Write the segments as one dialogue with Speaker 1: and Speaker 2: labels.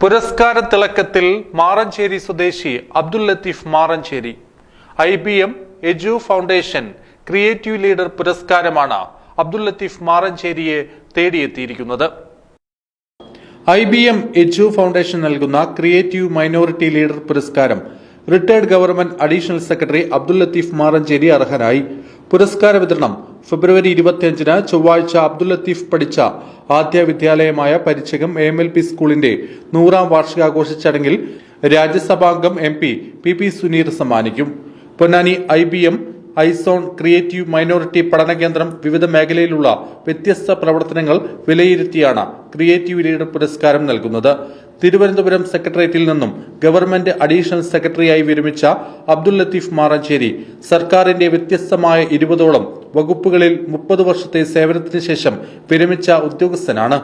Speaker 1: പുരസ്കാര തിളക്കത്തിൽ മാറഞ്ചേരി സ്വദേശി Abdul Latheef Maranchery. IBM Edu foundation creative leader പുരസ്കാരമാണ് അബ്ദുൽ ലത്തീഫ് മാറഞ്ചേരിയെ തേടിയെത്തിയിരിക്കുന്നത്. IBM എജു ഫൗണ്ടേഷൻ നൽകുന്ന ക്രിയേറ്റീവ് മൈനോറിറ്റി ലീഡർ പുരസ്കാരം retired government additional secretary Abdul Latheef Maranchery അർഹനായി. പുരസ്കാര വിതരണം ഫെബ്രുവരി 25 ചൊവ്വാഴ്ച അബ്ദുൽ ലത്തീഫ് പഠിച്ച ആദ്യ വിദ്യാലയമായ പരിച്ചകം AMLP സ്കൂളിന്റെ 100ാം വാർഷികാഘോഷ ചടങ്ങിൽ രാജ്യസഭാംഗം MP PP സുനീർ സമ്മാനിക്കും. Ponnani IBM eyes on creative minority പഠന കേന്ദ്രം വിവിധ മേഖലയിലുള്ള വ്യത്യസ്ത പ്രവർത്തനങ്ങൾ വിലയിരുത്തിയാണ് ക്രിയേറ്റീവ് ലീഡർ പുരസ്കാരം നൽകുന്നത്. തിരുവനന്തപുരം സെക്രട്ടേറിയറ്റിൽ നിന്നും ഗവൺമെന്റ് അഡീഷണൽ സെക്രട്ടറിയായി വിരമിച്ച അബ്ദുൽ ലത്തീഫ് മാറഞ്ചേരി സർക്കാരിന്റെ വ്യത്യസ്തമായ 20ഓളം വകുപ്പുകളിൽ 30 വർഷത്തെ സേവനത്തിന് ശേഷം വിരമിച്ച ഉദ്യോഗസ്ഥനാണ്.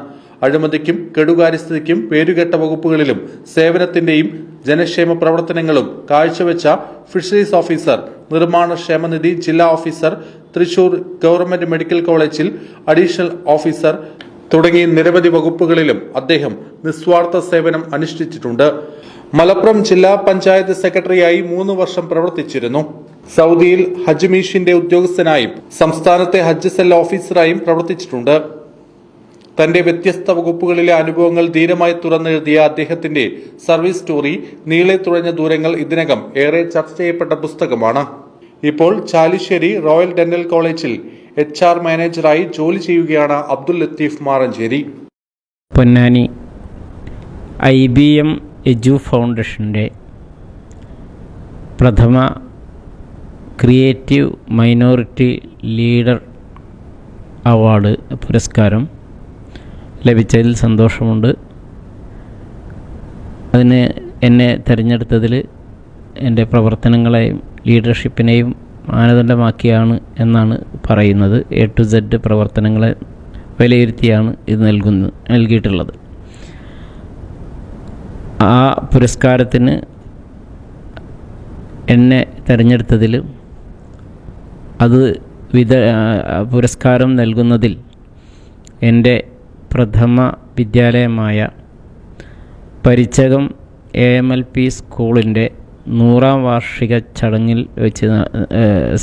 Speaker 1: അഴിമതിക്കും കെടുകാര്യസ്ഥതയ്ക്കും പേരുകെട്ട വകുപ്പുകളിലും സേവനത്തിന്റെയും ജനക്ഷേമ പ്രവർത്തനങ്ങളും കാഴ്ചവെച്ച ഫിഷറീസ് ഓഫീസർ, നിർമ്മാണ ക്ഷേമനിധി ജില്ലാ ഓഫീസർ, തൃശൂർ ഗവൺമെന്റ് മെഡിക്കൽ കോളേജിൽ അഡീഷണൽ ഓഫീസർ തുടങ്ങി നിരവധി വകുപ്പുകളിലും അദ്ദേഹം നിസ്വാർത്ഥ സേവനം അനുഷ്ഠിച്ചിട്ടുണ്ട്. മലപ്പുറം ജില്ലാ പഞ്ചായത്ത് സെക്രട്ടറിയായി 3 വർഷം പ്രവർത്തിച്ചിരുന്നു. സൗദിയിൽ ഹജ്ജ് മിഷന്റെ ഉദ്യോഗസ്ഥനായും സംസ്ഥാനത്തെ ഹജ്ജ് സെൽ ഓഫീസറായും പ്രവർത്തിച്ചിട്ടുണ്ട്. തന്റെ വ്യത്യസ്ത വകുപ്പുകളിലെ അനുഭവങ്ങൾ ധീരമായി തുറന്നെഴുതിയ അദ്ദേഹത്തിന്റെ സർവീസ് സ്റ്റോറി നീളെ തുഴഞ്ഞ ദൂരങ്ങൾ ഇതിനകം ഏറെ ചർച്ച ചെയ്യപ്പെട്ട പുസ്തകമാണ്. ഇപ്പോൾ ചാലിശ്ശേരി റോയൽ ഡെന്റൽ കോളേജിൽ HR മാനേജറായി ജോലി ചെയ്യുകയാണ് അബ്ദുൽ ലത്തീഫ് മാറഞ്ചേരി.
Speaker 2: പൊന്നാനി IBM എജു ഫൗണ്ടേഷൻ്റെ പ്രഥമ ക്രിയേറ്റീവ് മൈനോറിറ്റി ലീഡർ അവാർഡ് പുരസ്കാരം ലഭിച്ചതിൽ സന്തോഷമുണ്ട്. അതിന് എന്നെ തിരഞ്ഞെടുത്തതിൽ എൻ്റെ പ്രവർത്തനങ്ങളെയും ലീഡർഷിപ്പിനെയും മാനദണ്ഡമാക്കിയാണ് എന്നാണ് പറയുന്നത്. A to Z പ്രവർത്തനങ്ങളെ വിലയിരുത്തിയാണ് ഇത് നൽകിയിട്ടുള്ളത്. ആ പുരസ്കാരത്തിന് എന്നെ തിരഞ്ഞെടുത്തതിൽ അത് പുരസ്കാരം നൽകുന്നതിൽ എൻ്റെ പ്രഥമ വിദ്യാലയമായ പരിച്ചകം AMLP സ്കൂളിൻ്റെ 100ാം വാർഷിക ചടങ്ങിൽ വെച്ച്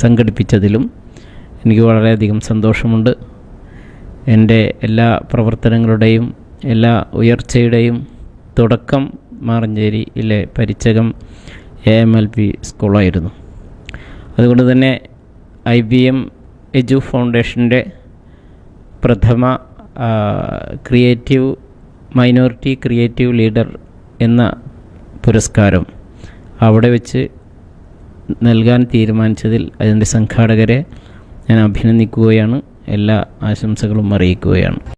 Speaker 2: സംഘടിപ്പിച്ചതിലും എനിക്ക് വളരെയധികം സന്തോഷമുണ്ട്. എൻ്റെ എല്ലാ പ്രവർത്തനങ്ങളുടെയും എല്ലാ ഉയർച്ചയുടെയും തുടക്കം മാറഞ്ചേരിയിലെ പരിച്ചകം AMLP സ്കൂളായിരുന്നു. അതുകൊണ്ട് തന്നെ IBM എജു ഫൗണ്ടേഷൻ്റെ പ്രഥമ മൈനോറിറ്റി ക്രിയേറ്റീവ് ലീഡർ എന്ന പുരസ്കാരം അവിടെ വെച്ച് നൽകാൻ തീരുമാനിച്ചതിൽ അതിൻ്റെ സംഘാടകരെ ഞാൻ അഭിനന്ദിക്കുകയാണ്. എല്ലാ ആശംസകളും അറിയിക്കുകയാണ്.